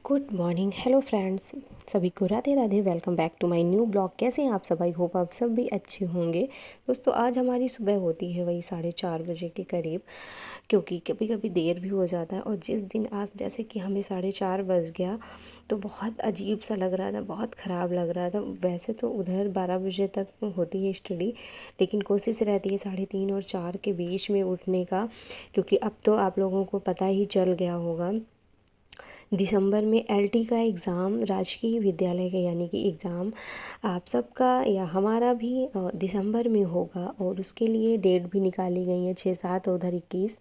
Good morning, hello friends. सभी को Radhe Radhe. Welcome back to my new blog. कैसे हैं आप सब? आई होप आप सब भी अच्छे होंगे। दोस्तों, आज हमारी सुबह होती है वही 4:30 बजे के करीब, क्योंकि कभी कभी देर भी हो जाता है। और जिस दिन आज जैसे कि हमें 4:30 बज गया तो बहुत अजीब सा लग रहा था, बहुत ख़राब लग रहा था। वैसे तो उधर 12 बजे तक होती है स्टडी, लेकिन कोशिश रहती है 3:30 और 4 के बीच में उठने का, क्योंकि अब तो आप लोगों को पता ही चल गया होगा, दिसंबर में एलटी का एग्ज़ाम, राजकीय विद्यालय का यानी कि एग्ज़ाम आप सबका या हमारा भी दिसंबर में होगा। और उसके लिए डेट भी निकाली गई है 6-7 और उधर 21।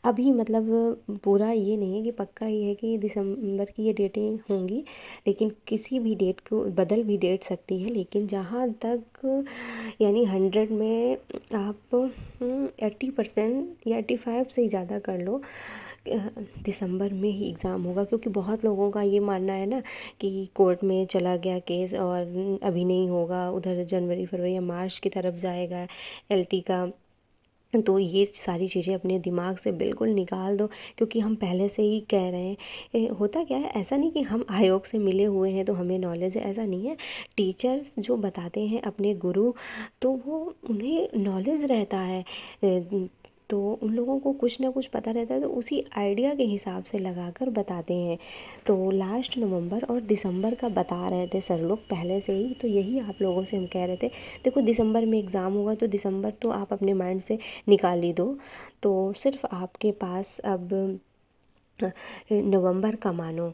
अभी मतलब पूरा ये नहीं है कि पक्का ये है कि दिसंबर की ये डेटें होंगी, लेकिन किसी भी डेट को बदल भी डेट सकती है। लेकिन जहाँ तक यानी 100 में आप 80% या 85 से ही ज़्यादा कर लो, दिसंबर में ही एग्ज़ाम होगा। क्योंकि बहुत लोगों का ये मानना है ना कि कोर्ट में चला गया केस और अभी नहीं होगा, उधर जनवरी फरवरी या मार्च की तरफ जाएगा एलटी का। तो ये सारी चीज़ें अपने दिमाग से बिल्कुल निकाल दो, क्योंकि हम पहले से ही कह रहे हैं। होता क्या है, ऐसा नहीं कि हम आयोग से मिले हुए हैं तो हमें नॉलेज है, ऐसा नहीं है। टीचर्स जो बताते हैं, अपने गुरु, तो वो उन्हें नॉलेज रहता है। तो उन लोगों को कुछ ना कुछ पता रहता है, तो उसी आइडिया के हिसाब से लगाकर बताते हैं। तो लास्ट नवंबर और दिसंबर का बता रहे थे सर लोग पहले से ही। तो यही आप लोगों से हम कह रहे थे, देखो दिसंबर में एग्ज़ाम होगा तो दिसंबर तो आप अपने माइंड से निकाल ही दो। तो सिर्फ आपके पास अब नवंबर का मानो,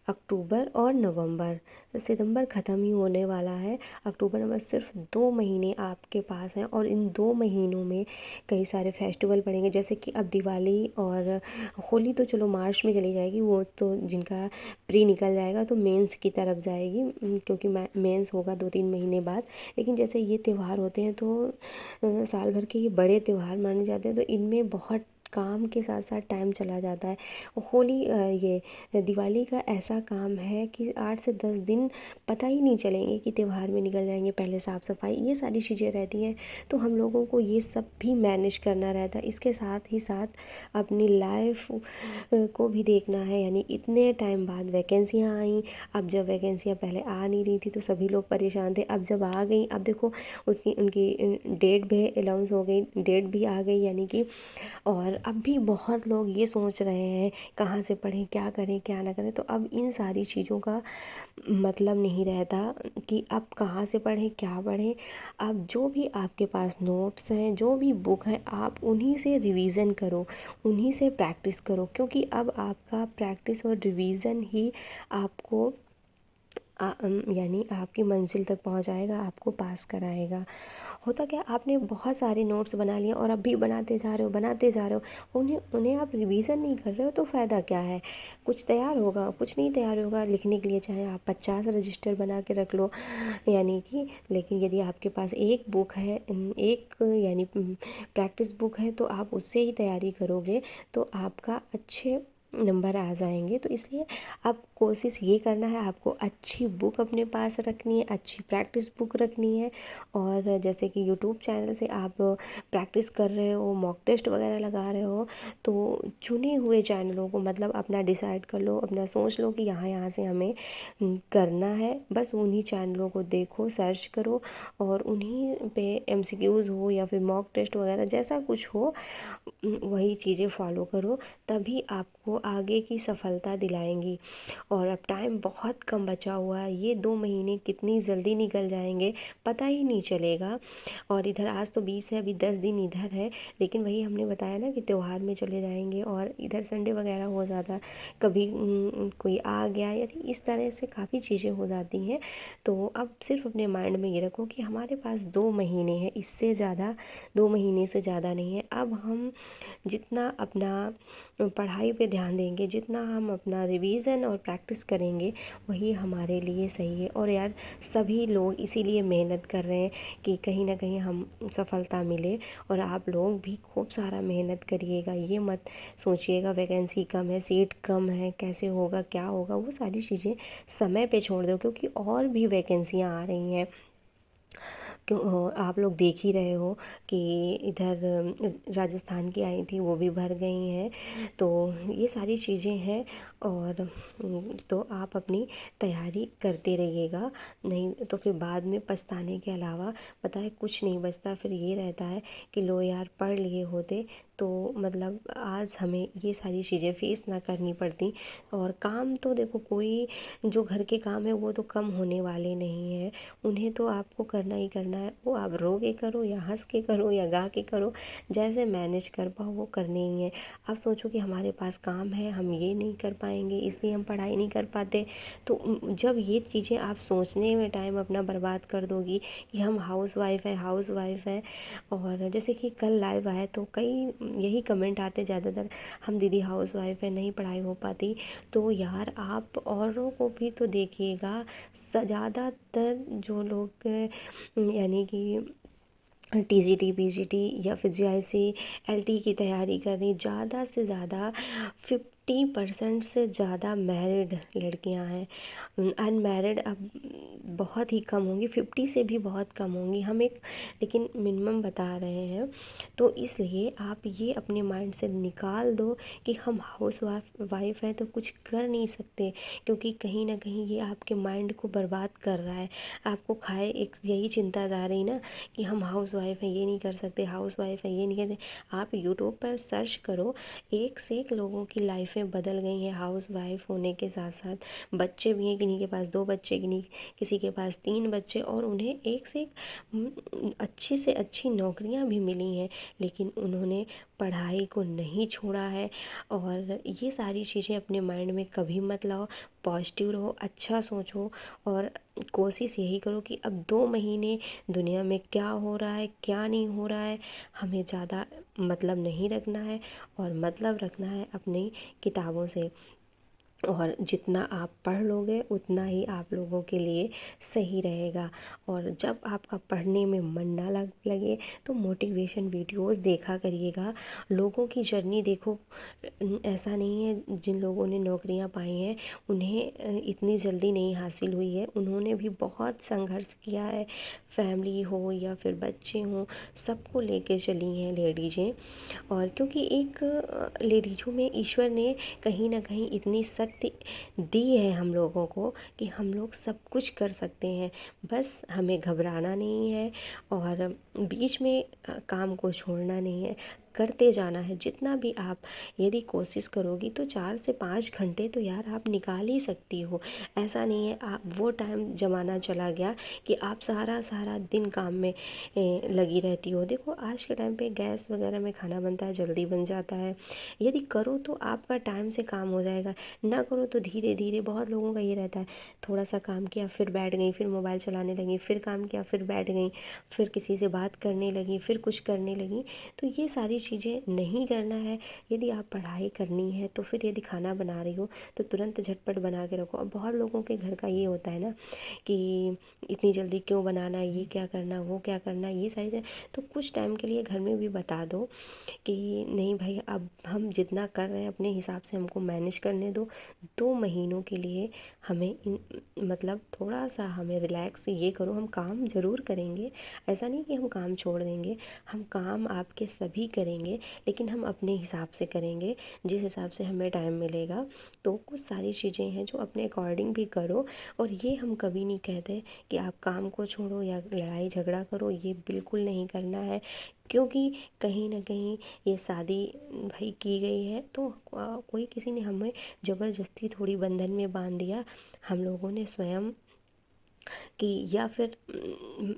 अक्टूबर और नवंबर, सितंबर ख़त्म ही होने वाला है। अक्टूबर नवंबर सिर्फ 2 महीने आपके पास हैं। और इन 2 महीनों में कई सारे फेस्टिवल पड़ेंगे, जैसे कि अब दिवाली और होली तो चलो मार्च में चली जाएगी, वो तो जिनका प्री निकल जाएगा तो मेंस की तरफ जाएगी, क्योंकि मेंस होगा 2-3 महीने बाद। लेकिन जैसे ये त्यौहार होते हैं तो साल भर के ये बड़े त्यौहार माने जाते हैं, तो इनमें बहुत काम के साथ साथ टाइम चला जाता है। होली ये दिवाली का ऐसा काम है कि 8 से 10 दिन पता ही नहीं चलेंगे कि त्यौहार में निकल जाएंगे। पहले साफ़ सफाई, ये सारी चीज़ें रहती हैं, तो हम लोगों को ये सब भी मैनेज करना रहता है। इसके साथ ही साथ अपनी लाइफ को भी देखना है। यानी इतने टाइम बाद वैकेंसियाँ आई। अब जब वैकेंसियाँ पहले आ नहीं रही थी तो सभी लोग परेशान थे, अब जब आ गई, अब देखो उसकी उनकी डेट भी अनाउंस हो गई, डेट भी आ गई यानी कि। और अब भी बहुत लोग ये सोच रहे हैं कहाँ से पढ़ें, क्या करें, क्या ना करें। तो अब इन सारी चीज़ों का मतलब नहीं रहता कि अब कहाँ से पढ़ें, क्या पढ़ें। अब जो भी आपके पास नोट्स हैं, जो भी बुक है, आप उन्हीं से रिवीज़न करो, उन्हीं से प्रैक्टिस करो, क्योंकि अब आपका प्रैक्टिस और रिवीज़न ही आपको यानी आपकी मंजिल तक पहुंचाएगा, आपको पास कराएगा। होता क्या, आपने बहुत सारे नोट्स बना लिए और अब भी बनाते जा रहे हो, बनाते जा रहे हो, उन्हें उन्हें आप रिवीज़न नहीं कर रहे हो, तो फ़ायदा क्या है? कुछ तैयार होगा, कुछ नहीं तैयार होगा। लिखने के लिए चाहे आप 50 रजिस्टर बना के रख लो, यानी कि, लेकिन यदि आपके पास एक बुक है, एक यानी प्रैक्टिस बुक है, तो आप उससे ही तैयारी करोगे तो आपका अच्छे नंबर आ जाएंगे। तो इसलिए अब कोशिश ये करना है, आपको अच्छी बुक अपने पास रखनी है, अच्छी प्रैक्टिस बुक रखनी है। और जैसे कि यूट्यूब चैनल से आप प्रैक्टिस कर रहे हो, मॉक टेस्ट वगैरह लगा रहे हो, तो चुने हुए चैनलों को मतलब अपना डिसाइड कर लो, अपना सोच लो कि यहाँ यहाँ से हमें करना है। बस उन्हीं चैनलों को देखो, सर्च करो और उन्हीं पे एमसीक्यूज़ हो या फिर मॉक टेस्ट वगैरह जैसा कुछ हो, वही चीज़ें फॉलो करो, तभी आपको आगे की सफलता दिलाएंगी। और अब टाइम बहुत कम बचा हुआ है, ये 2 महीने कितनी जल्दी निकल जाएंगे पता ही नहीं चलेगा। और इधर आज तो 20 है, अभी 10 दिन इधर है, लेकिन वही हमने बताया ना कि त्यौहार में चले जाएंगे और इधर संडे वगैरह हो जाता, कभी कोई आ गया, यानी इस तरह से काफ़ी चीज़ें हो जाती हैं। तो अब सिर्फ अपने माइंड में ये रखो कि हमारे पास 2 महीने हैं, इससे ज़्यादा 2 महीने से ज़्यादा नहीं है। अब हम जितना अपना पढ़ाई पे ध्यान देंगे, जितना हम अपना रिवीज़न और प्रैक्टिस करेंगे, वही हमारे लिए सही है। और यार, सभी लोग इसीलिए मेहनत कर रहे हैं कि कहीं ना कहीं हम सफलता मिले। और आप लोग भी खूब सारा मेहनत करिएगा, ये मत सोचिएगा वैकेंसी कम है, सीट कम है, कैसे होगा, क्या होगा, वो सारी चीज़ें समय पे छोड़ दो, क्योंकि और भी वैकेंसियाँ आ रही हैं। क्यों आप लोग देख ही रहे हो कि इधर राजस्थान की आई थी, वो भी भर गई हैं। तो ये सारी चीज़ें हैं। और तो आप अपनी तैयारी करते रहिएगा, नहीं तो फिर बाद में पछताने के अलावा पता है कुछ नहीं बचता। फिर ये रहता है कि लो यार पढ़ लिए होते तो मतलब आज हमें ये सारी चीज़ें फेस ना करनी पड़ती। और काम तो देखो, कोई जो घर के काम है वो तो कम होने वाले नहीं हैं, उन्हें तो आपको करना ही करना है। वो आप रो के करो या हंस के करो या गा के करो, जैसे मैनेज कर पाओ वो करने ही है। आप सोचो कि हमारे पास काम है, हम ये नहीं कर पाएंगे इसलिए हम पढ़ाई नहीं कर पाते, तो जब ये चीज़ें आप सोचने में टाइम अपना बर्बाद कर दोगी कि हम हाउस वाइफ है, हाउस वाइफ है। और जैसे कि कल लाइव आए तो कई यही कमेंट आते ज़्यादातर, हम दीदी हाउस वाइफ है, नहीं पढ़ाई हो पाती। तो यार आप औरों को भी तो देखिएगा, ज़्यादातर जो लोग यानी कि टीजीटी पीजीटी या फिर जीआईसी एलटी की तैयारी कर रही, ज़्यादा से ज़्यादा 50% से ज़्यादा मैरिड लड़कियां हैं। अनमैरिड अब बहुत ही कम होंगी, 50 से भी बहुत कम होंगी। हम एक लेकिन मिनिमम बता रहे हैं। तो इसलिए आप ये अपने माइंड से निकाल दो कि हम हाउस वाइफ हैं तो कुछ कर नहीं सकते, क्योंकि कहीं ना कहीं ये आपके माइंड को बर्बाद कर रहा है। आपको खाए एक यही चिंता जा रही ना कि हम हाउस वाइफ हैं, ये नहीं कर सकते, हाउस वाइफ हैं ये नहीं करते। आप यूट्यूब पर सर्च करो, एक से एक लोगों की लाइफें बदल गई हैं हाउस वाइफ होने के साथ साथ। बच्चे भी हैं, किन्हीं के पास 2 बच्चे, किसी के पास 3 बच्चे, और उन्हें एक से एक अच्छी से अच्छी नौकरियां भी मिली हैं, लेकिन उन्होंने पढ़ाई को नहीं छोड़ा है। और ये सारी चीज़ें अपने माइंड में कभी मत लाओ, पॉजिटिव रहो, अच्छा सोचो। और कोशिश यही करो कि अब 2 महीने दुनिया में क्या हो रहा है क्या नहीं हो रहा है हमें ज़्यादा मतलब नहीं रखना है, और मतलब रखना है अपनी किताबों से। और जितना आप पढ़ लोगे उतना ही आप लोगों के लिए सही रहेगा। और जब आपका पढ़ने में मन ना लगे तो मोटिवेशन वीडियोस देखा करिएगा, लोगों की जर्नी देखो। ऐसा नहीं है जिन लोगों ने नौकरियां पाई हैं उन्हें इतनी जल्दी नहीं हासिल हुई है, उन्होंने भी बहुत संघर्ष किया है। फैमिली हो या फिर बच्चे हों, सबको लेके चली हैं लेडीज़ें। और क्योंकि एक लेडीज़ों में ईश्वर ने कहीं ना कहीं इतनी शक्ति दी है हम लोगों को कि हम लोग सब कुछ कर सकते हैं, बस हमें घबराना नहीं है। और बीच में काम को छोड़ना नहीं है, करते जाना है। जितना भी आप यदि कोशिश करोगी तो 4 से 5 घंटे तो यार आप निकाल ही सकती हो। ऐसा नहीं है आप वो टाइम ज़माना चला गया कि आप सारा सारा दिन काम में लगी रहती हो। देखो आज के टाइम पे गैस वगैरह में खाना बनता है, जल्दी बन जाता है। यदि करो तो आपका टाइम से काम हो जाएगा, ना करो तो धीरे धीरे। बहुत लोगों का ये रहता है, थोड़ा सा काम किया फिर बैठ गई, फिर मोबाइल चलाने लगी, फिर काम किया फिर बैठ गई, फिर किसी से बात करने लगी, फिर कुछ करने लगी। तो ये सारी चीज़ें नहीं करना है। यदि आप पढ़ाई करनी है तो फिर यदि खाना बना रही हो तो तुरंत झटपट बना के रखो। अब बहुत लोगों के घर का ये होता है ना कि इतनी जल्दी क्यों बनाना, ये क्या करना, वो क्या करना, ये सारी चीज़ें। तो कुछ टाइम के लिए घर में भी बता दो कि नहीं भाई अब हम जितना कर रहे हैं अपने हिसाब से हमको मैनेज करने दो। 2 महीनों के लिए हमें मतलब थोड़ा सा हमें रिलैक्स ये करो। हम काम ज़रूर करेंगे, ऐसा नहीं कि हम काम छोड़ देंगे, हम काम आपके सभी करेंगे, लेकिन हम अपने हिसाब से करेंगे, जिस हिसाब से हमें टाइम मिलेगा। तो कुछ सारी चीज़ें हैं जो अपने अकॉर्डिंग भी करो। और ये हम कभी नहीं कहते कि आप काम को छोड़ो या लड़ाई झगड़ा करो, ये बिल्कुल नहीं करना है। क्योंकि कहीं ना कहीं ये शादी भाई की गई है तो कोई किसी ने हमें ज़बरदस्ती थोड़ी बंधन में बांध दिया, हम लोगों ने स्वयं की या फिर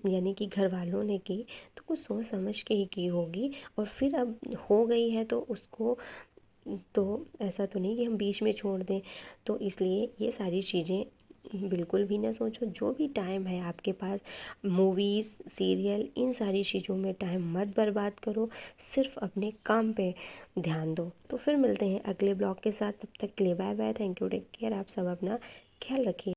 यानी कि घर वालों ने की, तो कुछ सोच समझ के ही की होगी। और फिर अब हो गई है तो उसको तो ऐसा तो नहीं कि हम बीच में छोड़ दें। तो इसलिए ये सारी चीज़ें बिल्कुल भी ना सोचो। जो भी टाइम है आपके पास, मूवीज़ सीरियल इन सारी चीज़ों में टाइम मत बर्बाद करो, सिर्फ अपने काम पे ध्यान दो। तो फिर मिलते हैं अगले ब्लॉग के साथ, तब तक के लिए bye bye, thank you, take care. आप सब अपना ख्याल रखिए।